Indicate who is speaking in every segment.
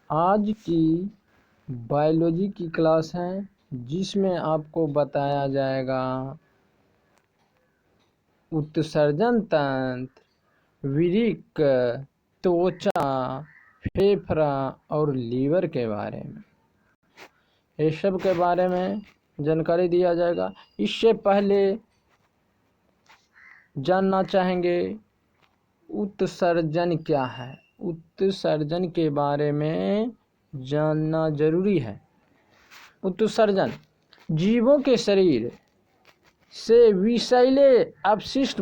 Speaker 1: आज की बायोलॉजी की क्लास है जिसमें आपको बताया जाएगा उत्सर्जन तंत्र, वृक्क, त्वचा, फेफड़ा और लीवर के बारे में। ये सब के बारे में जानकारी दिया जाएगा। इससे पहले जानना चाहेंगे उत्सर्जन क्या है। उत्सर्जन के बारे में जानना जरूरी है। उत्सर्जन जीवों के शरीर से विषैले अपशिष्ट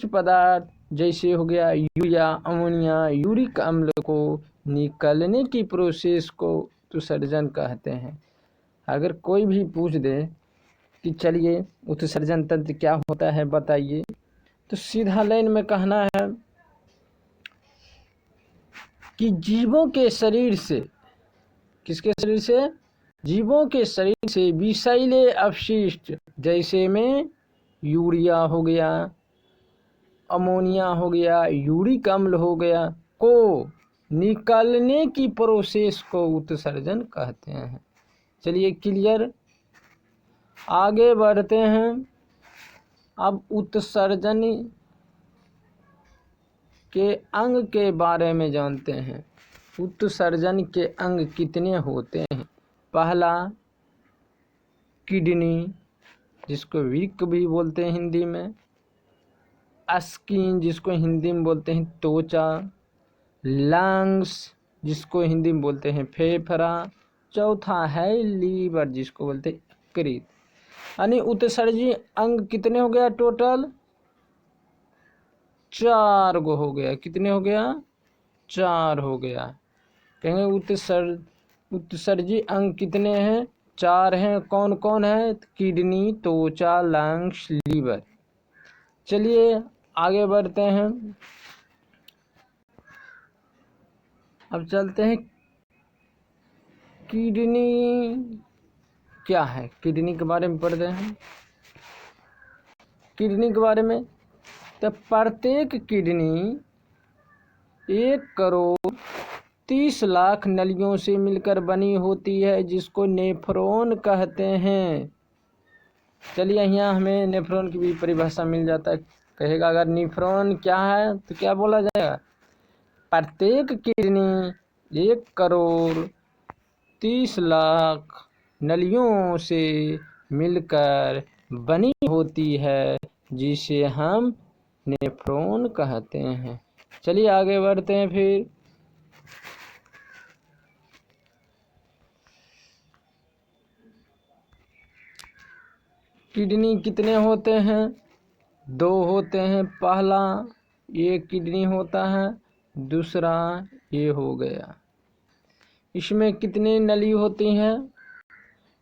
Speaker 1: पदार्थ जैसे हो गया यूरिया, अमोनिया, यूरिक अम्ल को निकलने की प्रोसेस को उत्सर्जन कहते हैं। अगर कोई भी पूछ दे कि चलिए उत्सर्जन तंत्र क्या होता है बताइए, तो सीधा लाइन में कहना है कि जीवों के शरीर से, किसके शरीर से? जीवों के शरीर से विषैले अपशिष्ट जैसे में यूरिया हो गया, अमोनिया हो गया, यूरिक अम्ल हो गया को निकालने की प्रोसेस को उत्सर्जन कहते हैं। चलिए क्लियर, आगे बढ़ते हैं। अब उत्सर्जन के अंग के बारे में जानते हैं। उत्सर्जन के अंग कितने होते हैं? पहला किडनी, जिसको वृक्क भी बोलते हैं हिंदी में, स्किन जिसको हिंदी में बोलते हैं त्वचा, लंग्स जिसको हिंदी में बोलते हैं फेफड़ा, चौथा है लीवर जिसको बोलते हैं यकृत। यानी उत्सर्जी अंग कितने हो गया टोटल? 4 गो हो गया। कितने हो गया? 4 हो गया। कहेंगे उत्सर्जी अंग कितने हैं? 4 हैं। कौन कौन है? किडनी, त्वचा, लंग्स, लीवर। चलिए आगे बढ़ते हैं। अब चलते हैं किडनी क्या है, किडनी के बारे में पढ़ते हैं। किडनी के बारे में तो प्रत्येक किडनी 1,30,00,000 नलियों से मिलकर बनी होती है जिसको नेफ्रॉन कहते हैं। चलिए यहाँ हमें नेफ्रॉन की भी परिभाषा मिल जाता है। कहेगा अगर नेफ्रॉन क्या है तो क्या बोला जाएगा? प्रत्येक किडनी 1,30,00,000 नलियों से मिलकर बनी होती है जिसे हम नेफ्रॉन कहते हैं। चलिए आगे बढ़ते हैं। फिर किडनी कितने होते हैं? 2 होते हैं। पहला ये किडनी होता है, दूसरा ये हो गया। इसमें कितनी नली होती हैं?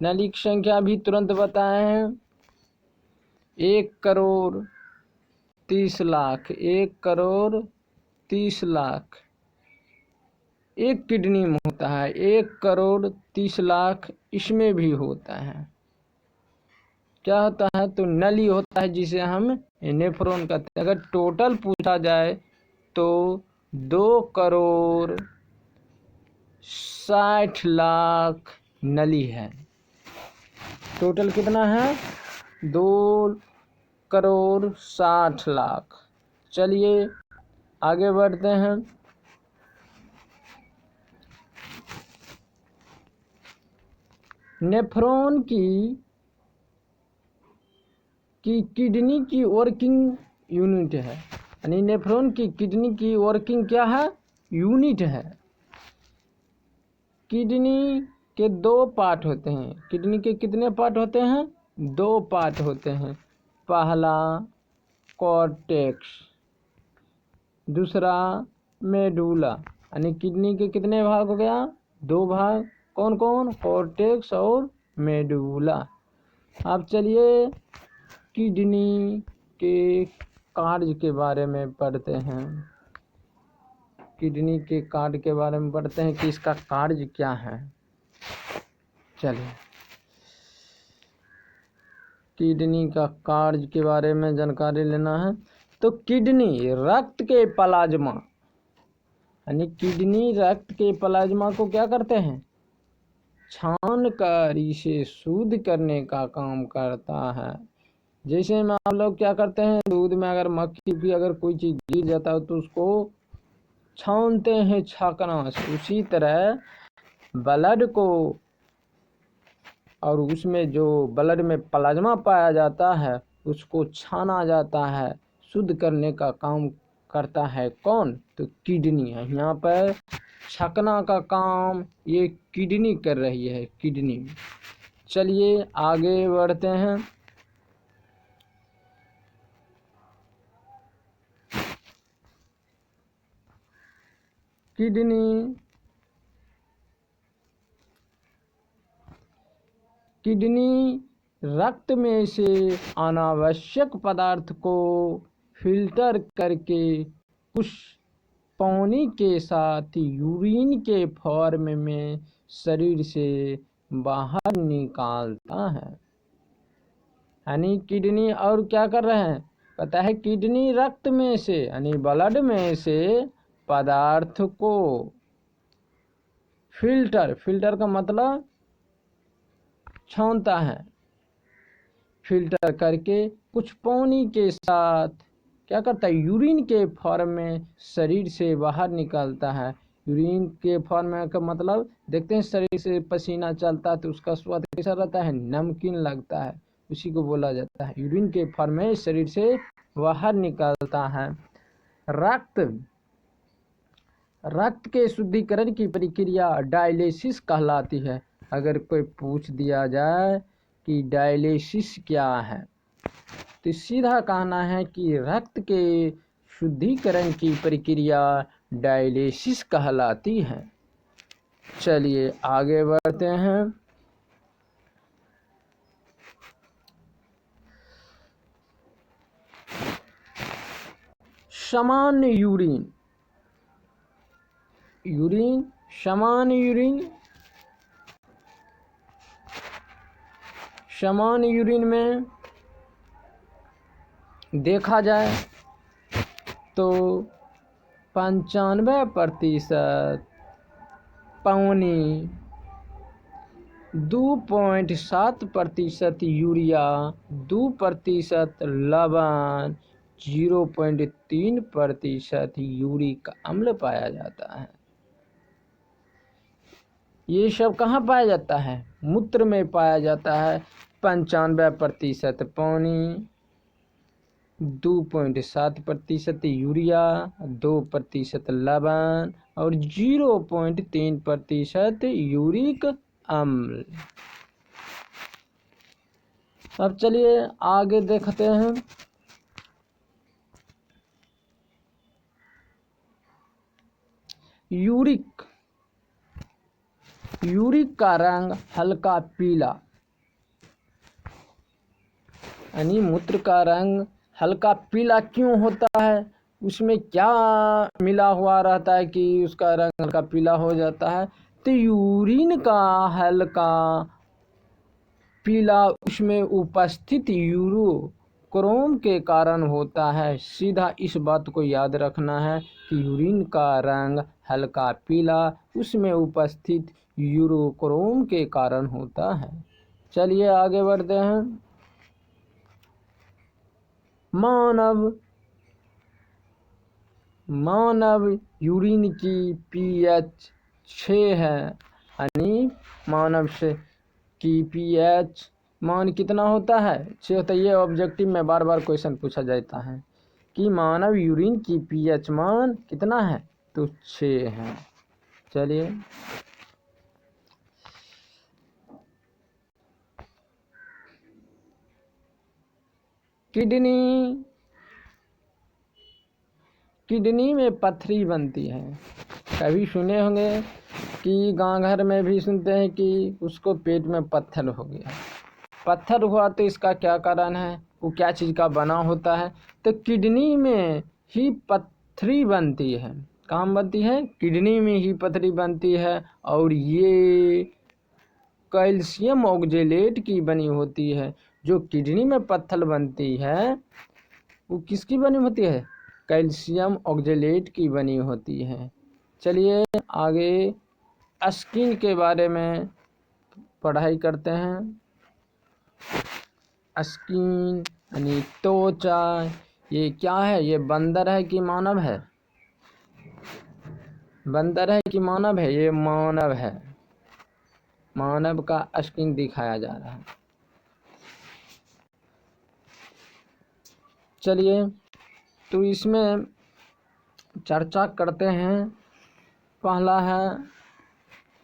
Speaker 1: नली की संख्या भी तुरंत बताए हैं। 1,30,00,000, 1,30,00,000 एक किडनी में होता है। 1,30,00,000 इसमें भी होता है। क्या होता है? तो नली होता है जिसे हम नेफ्रॉन कहते हैं। अगर टोटल पूछा जाए तो 2,60,00,000 नली है। टोटल कितना है? 2,60,00,000। चलिए आगे बढ़ते हैं। नेफ्रॉन की किडनी की वर्किंग यूनिट है। यानी नेफ्रॉन की किडनी की वर्किंग क्या है? यूनिट है। किडनी के 2 पार्ट होते हैं। किडनी के कितने पार्ट होते हैं? 2 पार्ट होते हैं। पहला कॉर्टेक्स, दूसरा मेडुला। यानी किडनी के कितने भाग हो गया? 2 भाग। कौन कौन? कॉर्टेक्स और मेडुला। अब चलिए किडनी के कार्य के बारे में पढ़ते हैं। किडनी के कार्य के बारे में पढ़ते हैं कि इसका कार्य क्या है। चलिए किडनी का कार्य के बारे में जानकारी लेना है। तो किडनी रक्त के प्लाज्मा यानी किडनी रक्त के प्लाज्मा को क्या करते हैं, छान कर इसे शुद्ध करने का काम करता है। जैसे में आप लोग क्या करते हैं, दूध में अगर मक्खी भी अगर कोई चीज गिर जाता है तो उसको छानते हैं छाकना से, उसी तरह ब्लड को और उसमें जो ब्लड में प्लाज्मा पाया जाता है उसको छाना जाता है, शुद्ध करने का काम करता है कौन, तो किडनी है। यहाँ पर छकना का काम ये किडनी कर रही है, किडनी। चलिए आगे बढ़ते हैं। किडनी रक्त में से अनावश्यक पदार्थ को फिल्टर करके कुछ पानी के साथ यूरिन के फॉर्म में शरीर से बाहर निकालता है। यानी किडनी और क्या कर रहे हैं, पता है, किडनी रक्त में से यानी ब्लड में से पदार्थ को फिल्टर का मतलब छानता है, फिल्टर करके कुछ पानी के साथ क्या करता है, यूरिन के फॉर्म में शरीर से बाहर निकालता है। यूरिन के फॉर्म में का मतलब देखते हैं, शरीर से पसीना चलता है तो उसका स्वाद कैसा रहता है, नमकीन लगता है, उसी को बोला जाता है यूरिन के फॉर्म में शरीर से बाहर निकालता है। रक्त के शुद्धिकरण की प्रक्रिया डायलिसिस कहलाती है। अगर कोई पूछ दिया जाए कि डायलिसिस क्या है तो सीधा कहना है कि रक्त के शुद्धिकरण की प्रक्रिया डायलिसिस कहलाती है। चलिए आगे बढ़ते हैं। सामान्य यूरिन में देखा जाए तो 95% पानी, 2.7% यूरिया, 2% लवण, 0.3% यूरिक अम्ल पाया जाता है। ये सब कहाँ पाया जाता है, मूत्र में पाया जाता है। 95% पानी, 2.7% यूरिया, 2% लवण और 0.3% यूरिक अम्ल। अब चलिए आगे देखते हैं। यूरिक का रंग हल्का पीला, यानी मूत्र का रंग हल्का पीला क्यों होता है, उसमें क्या मिला हुआ रहता है कि उसका रंग हल्का पीला हो जाता है, तो यूरिन का हल्का पीला उसमें उपस्थित यूरोक्रोम के कारण होता है। सीधा इस बात को याद रखना है कि यूरिन का रंग हल्का पीला उसमें उपस्थित यूरोक्रोम के कारण होता है। चलिए आगे बढ़ते हैं। मानव यूरिन की pH 6 है, यानी मानव से की pH मान कितना होता है, 6 होता है। ये ऑब्जेक्टिव में बार बार क्वेश्चन पूछा जाता है कि मानव यूरिन की pH मान कितना है, तो 6 है। चलिए किडनी में पथरी बनती है। कभी सुने होंगे कि गांव घर में भी सुनते हैं कि उसको पेट में पत्थर हो गया। पत्थर हुआ तो इसका क्या कारण है, वो क्या चीज़ का बना होता है, तो किडनी में ही पथरी बनती है। कहाँ बनती है, किडनी में ही पथरी बनती है। और ये कैल्शियम ऑक्जेलेट की बनी होती है। जो किडनी में पत्थर बनती है वो किसकी बनी होती है, कैल्शियम ऑक्जेलेट की बनी होती है। चलिए आगे स्किन के बारे में पढ़ाई करते हैं। स्किन यानी त्वचा, ये क्या है? ये बंदर है कि मानव है? बंदर है कि मानव है? ये मानव है। मानव का स्किन दिखाया जा रहा है। चलिए तो इसमें चर्चा करते हैं। पहला है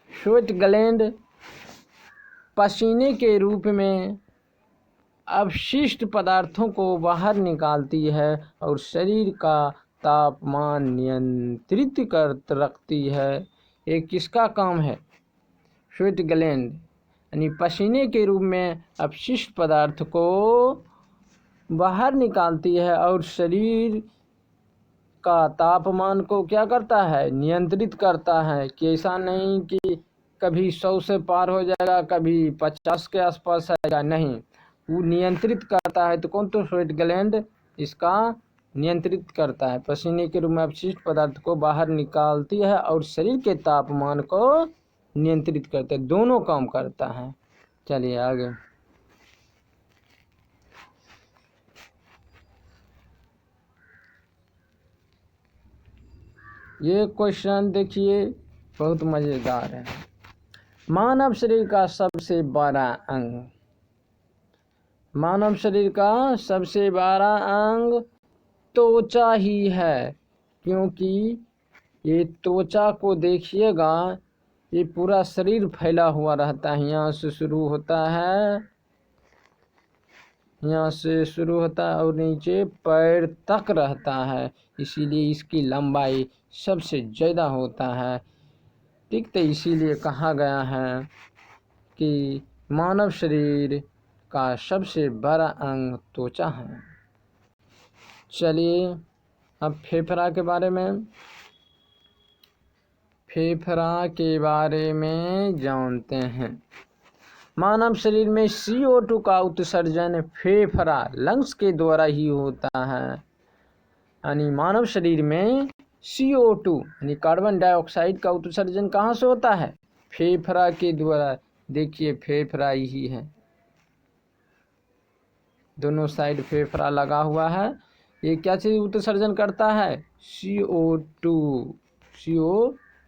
Speaker 1: स्वेट ग्लैंड, पसीने के रूप में अपशिष्ट पदार्थों को बाहर निकालती है और शरीर का तापमान नियंत्रित कर रखती है। ये किसका काम है? स्वेट ग्लैंड यानी पसीने के रूप में अपशिष्ट पदार्थ को बाहर निकालती है और शरीर का तापमान को क्या करता है? नियंत्रित करता है। कि ऐसा नहीं कि कभी 100 से पार हो जाएगा, कभी 50 के आसपास आएगा, नहीं, वो नियंत्रित करता है। तो कौन? तो स्वेट ग्लैंड इसका नियंत्रित करता है। पसीने के रूप में अपशिष्ट पदार्थ को बाहर निकालती है और शरीर के तापमान को नियंत्रित करता है। दोनों काम करता है। चलिए आगे। ये क्वेश्चन देखिए, बहुत मजेदार है। मानव शरीर का सबसे बड़ा अंग, मानव शरीर का सबसे बड़ा अंग त्वचा ही है। क्योंकि ये त्वचा को देखिएगा, ये पूरा शरीर फैला हुआ रहता है। यहाँ से शुरू होता है, यहाँ से शुरू होता है और नीचे पैर तक रहता है। इसीलिए इसकी लंबाई सबसे ज़्यादा होता है। ठीक, तो इसीलिए कहा गया है कि मानव शरीर का सबसे बड़ा अंग त्वचा है। चलिए अब फेफड़ा के बारे में, फेफड़ा के बारे में जानते हैं। मानव शरीर में CO2 का उत्सर्जन फेफड़ा लंग्स के द्वारा ही होता है। यानी मानव शरीर में CO2 यानी कार्बन डाइऑक्साइड का उत्सर्जन कहाँ से होता है? फेफड़ा के द्वारा। देखिए फेफड़ा ही है, दोनों साइड फेफड़ा लगा हुआ है। ये क्या चीज उत्सर्जन करता है? CO2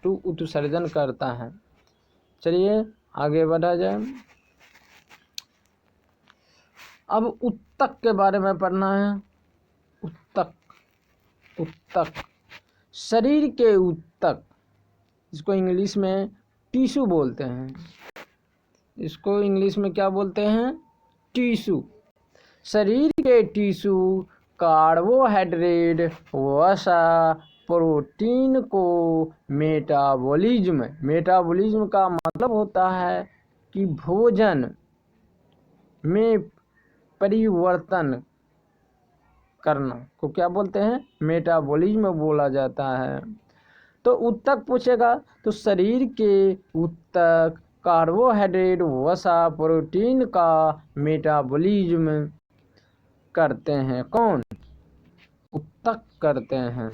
Speaker 1: उत्सर्जन करता है। चलिए आगे बढ़ा जाए। अब उत्तक के बारे में पढ़ना है। उत्तक, उत्तक शरीर के उत्तक, इसको इंग्लिश में टिश्यू बोलते हैं। इसको इंग्लिश में क्या बोलते हैं? टिश्यू। शरीर के टिश्यू कार्बोहाइड्रेट, वसा, प्रोटीन को मेटाबॉलिज्म, मेटाबॉलिज्म का मतलब होता है कि भोजन में परिवर्तन करना को क्या बोलते हैं? मेटाबॉलिज्म बोला जाता है। तो उत्तक पूछेगा तो शरीर के उत्तक कार्बोहाइड्रेट, वसा, प्रोटीन का मेटाबॉलिज्म करते हैं। कौन? उत्तक करते हैं।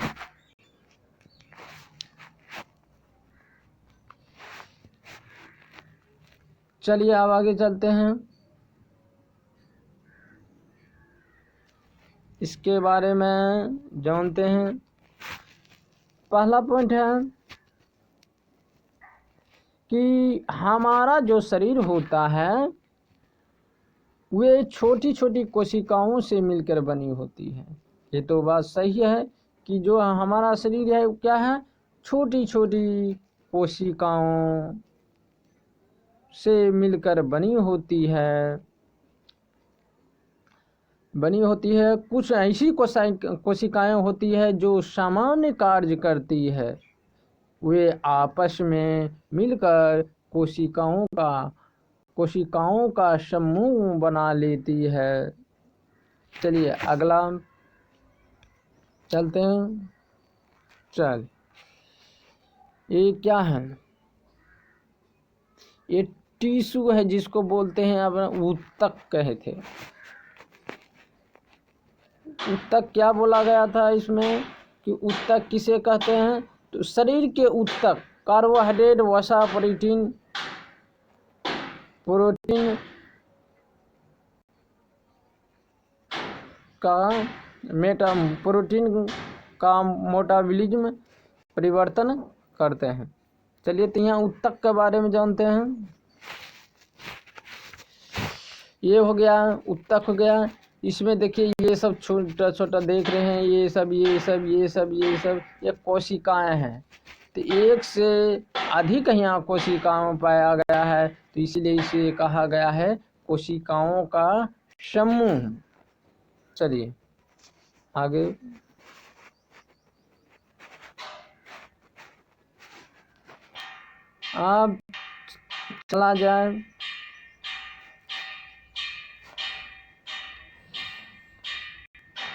Speaker 1: चलिए अब आगे चलते हैं। इसके बारे में जानते हैं। पहला पॉइंट है कि हमारा जो शरीर होता है वे छोटी छोटी कोशिकाओं से मिलकर बनी होती है। ये तो बात सही है कि जो हमारा शरीर है वो क्या है? छोटी छोटी कोशिकाओं से मिलकर बनी होती है। कुछ ऐसी कोशिकाएं होती है जो सामान्य कार्य करती है। वे आपस में मिलकर कोशिकाओं का समूह बना लेती है। चलिए अगला चलते हैं। चल, ये क्या है? ये टिश्यू है जिसको बोलते हैं अब उत्तक कहे थे। उत्तक क्या बोला गया था इसमें कि उत्तक किसे कहते हैं? तो शरीर के ऊतक कार्बोहाइड्रेट, वसा, प्रोटीन का मेटाबॉलिज्म परिवर्तन करते हैं। चलिए तो यहाँ ऊतक के बारे में जानते हैं। ये हो गया, ऊतक हो गया। इसमें देखिए ये सब छोटा छोटा देख रहे हैं, ये सब ये कोशिकाएं हैं। तो एक से अधिक यहाँ कोशिकाओं पाया गया है, तो इसलिए इसे कहा गया है कोशिकाओं का समूह। चलिए आगे। अब चला जाए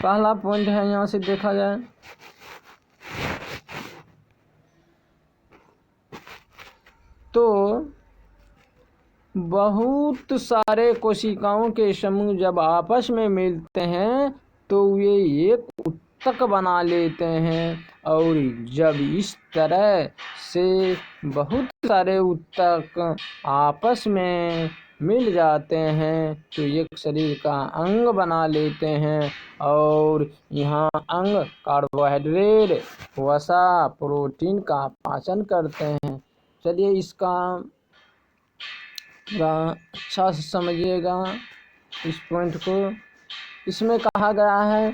Speaker 1: पहला पॉइंट है, यहाँ से देखा जाए तो बहुत सारे कोशिकाओं के समूह जब आपस में मिलते हैं तो वे एक ऊतक बना लेते हैं, और जब इस तरह से बहुत सारे ऊतक आपस में मिल जाते हैं तो एक शरीर का अंग बना लेते हैं, और यहाँ अंग कार्बोहाइड्रेट, वसा, प्रोटीन का पाचन करते हैं। चलिए इसका थोड़ा अच्छा से समझिएगा इस पॉइंट को। इसमें कहा गया है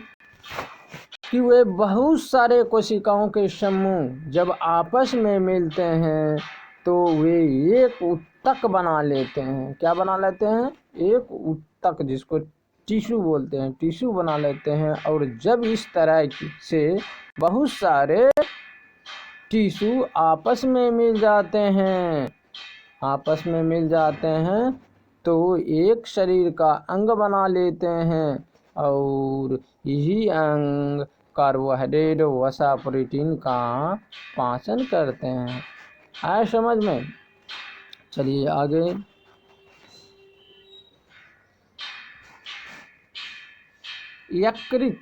Speaker 1: कि वे बहुत सारे कोशिकाओं के समूह जब आपस में मिलते हैं तो वे एक ऊतक बना लेते हैं। क्या बना लेते हैं? एक ऊतक, जिसको टिश्यू बोलते हैं, टिश्यू बना लेते हैं। और जब इस तरह से बहुत सारे टिश्यू आपस में मिल जाते हैं तो एक शरीर का अंग बना लेते हैं, और यही अंग कार्बोहाइड्रेट, वसा, प्रोटीन का पाचन करते हैं। आए समझ में? चलिए आगे। यकृत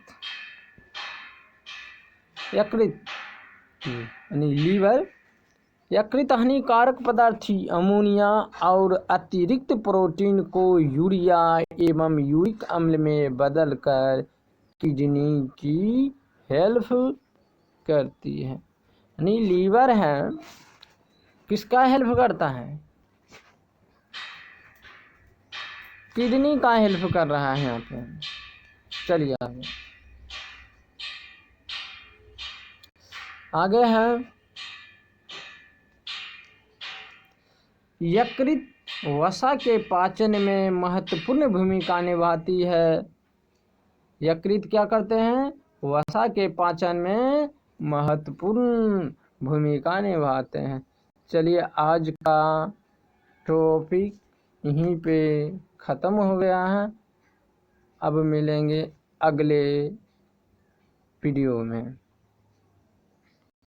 Speaker 1: यानी लीवर। यकृत हानिकारक पदार्थ अमोनिया और अतिरिक्त प्रोटीन को यूरिया एवं यूरिक अम्ल में बदलकर किडनी की हेल्प करती है। यानी लीवर है, किसका हेल्प करता है? किडनी का हेल्प कर रहा है यहाँ पे। चलिए आगे है यकृत वसा के पाचन में महत्वपूर्ण भूमिका निभाती है। यकृत क्या करते हैं? वसा के पाचन में महत्वपूर्ण भूमिका निभाते हैं। चलिए आज का टॉपिक यहीं पे ख़त्म हो गया है। अब मिलेंगे अगले वीडियो में।